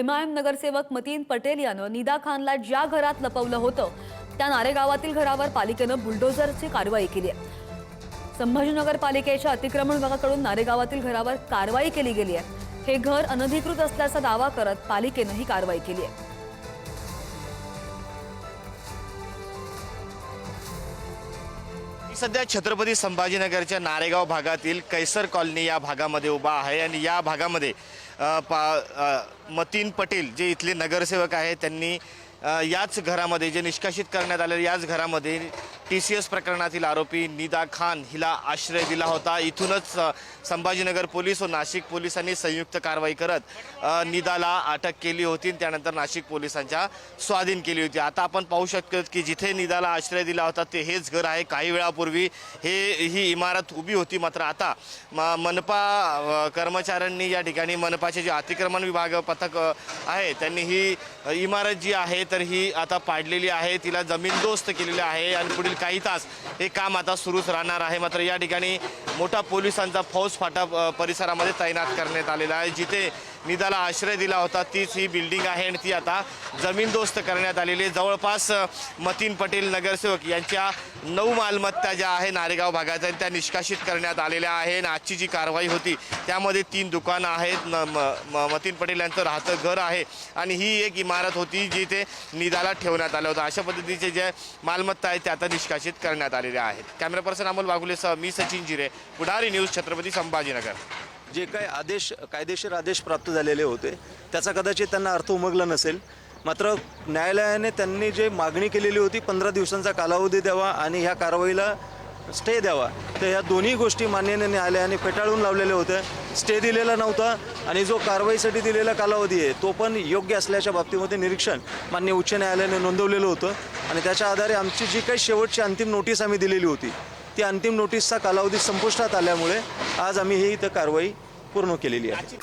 MIM नगरसेवक मतीन पटेल यानं निदा खानला ज्या घरात लपवलं होतं त्या नारेगावातील घरावर पालिकेनं बुलडोझरची कारवाई केली आहे। संभाजीनगर पालिकेच्या अतिक्रमण विभागाकडून नारेगावातील घरावर कारवाई केली गेली आहे। हे घर अनधिकृत असल्याचा दावा करत पालिकेनं ही कारवाई केली आहे। सध्या छत्रपती संभाजीनगरच्या नारेगाव भागातील कैसर कॉलनी या भागामध्ये उभा आहे आणि या भागामध्ये मतीन पटेल जे इथले नगरसेवक आहेत त्यांनी याच घरामध्ये जे निष्कासित करण्यात आले याच घरामध्ये TCS प्रकरणातील आरोपी निदा खान हिला आश्रय दिला होता। इथूनच संभाजीनगर पोलीस व नाशिक पोलिसांनी संयुक्त कारवाई करत निदाला अटक केली होती। त्यानंतर नाशिक पोलिसांच्या स्वाधीन केली होती। आता आपण पाहू शकतो की जिथे निदाला आश्रय दिला होता ते हेच घर आहे। काही वेळापूर्वी ही इमारत उभी होती, मात्र आता मनपा कर्मचाऱ्यांनी या ठिकाणी मनपाचे जे अतिक्रमण विभाग पथक आहे त्यांनी ही इमारत जी आहे तर ही आता पाडलेली आहे, तिला जमीनदोस्त केलेली आहे आणि पुढील काही तास हे काम आता सुरूच राहणार आहे। मात्र या ठिकाणी मोठा पोलिसांचा फौज फाटा परिसरामध्ये तैनात करण्यात आलेला आहे। जिथे निदाला आश्रय दिला होता तीच ही बिल्डिंग आहे आणि ती आता जमीनदोस्त करण्यात आलेली आहे। जवळपास मतीन पटेल नगरसेवक यांच्या 9 मालमत्ता ज्या आहे नारेगाव भागात त्या निष्कासित करण्यात आलेल्या आहे। आजची जी कारवाई होती त्यामध्ये 3 दुकानं आहेत, मतीन पटेल यांचं राहतं घर आहे आणि ही एक इमारत होती जिथे निदाला ठेवण्यात आलं होतं। अशा पद्धतीचे जे मालमत्ता आहेत त्या आता निष्कासित करण्यात आलेल्या आहेत। कॅमेरा पर्सन अमोल बागुलेसह मी सचिन जिरे, पुढारी न्यूज, छत्रपती संभाजीनगर। जे काही आदेश कायदेशीर आदेश प्राप्त झालेले होते त्याचा कदाचित त्यांना अर्थ उमगला नसेल, मात्र न्यायालयाने त्यांनी जे मागणी केलेली होती 15 दिवसांचा कालावधी द्यावा आणि ह्या कारवाईला स्टे द्यावा, तर ह्या दोन्ही गोष्टी माननीय न्यायालयाने फेटाळून लावलेल्या होत्या। स्टे दिलेला नव्हता आणि जो कारवाईसाठी दिलेला कालावधी आहे तो पण योग्य असल्याच्या बाबतीमध्ये निरीक्षण माननीय उच्च न्यायालयाने नोंदवलेलं होतं आणि त्याच्या आधारे आमची जी काही शेवटची अंतिम नोटीस आम्ही दिलेली होती ती अंतिम नोटीसचा कालावधी संपुष्टात आल्यामुळे आज आम्ही ही इथं कारवाई पूर्ण केलेली आहे।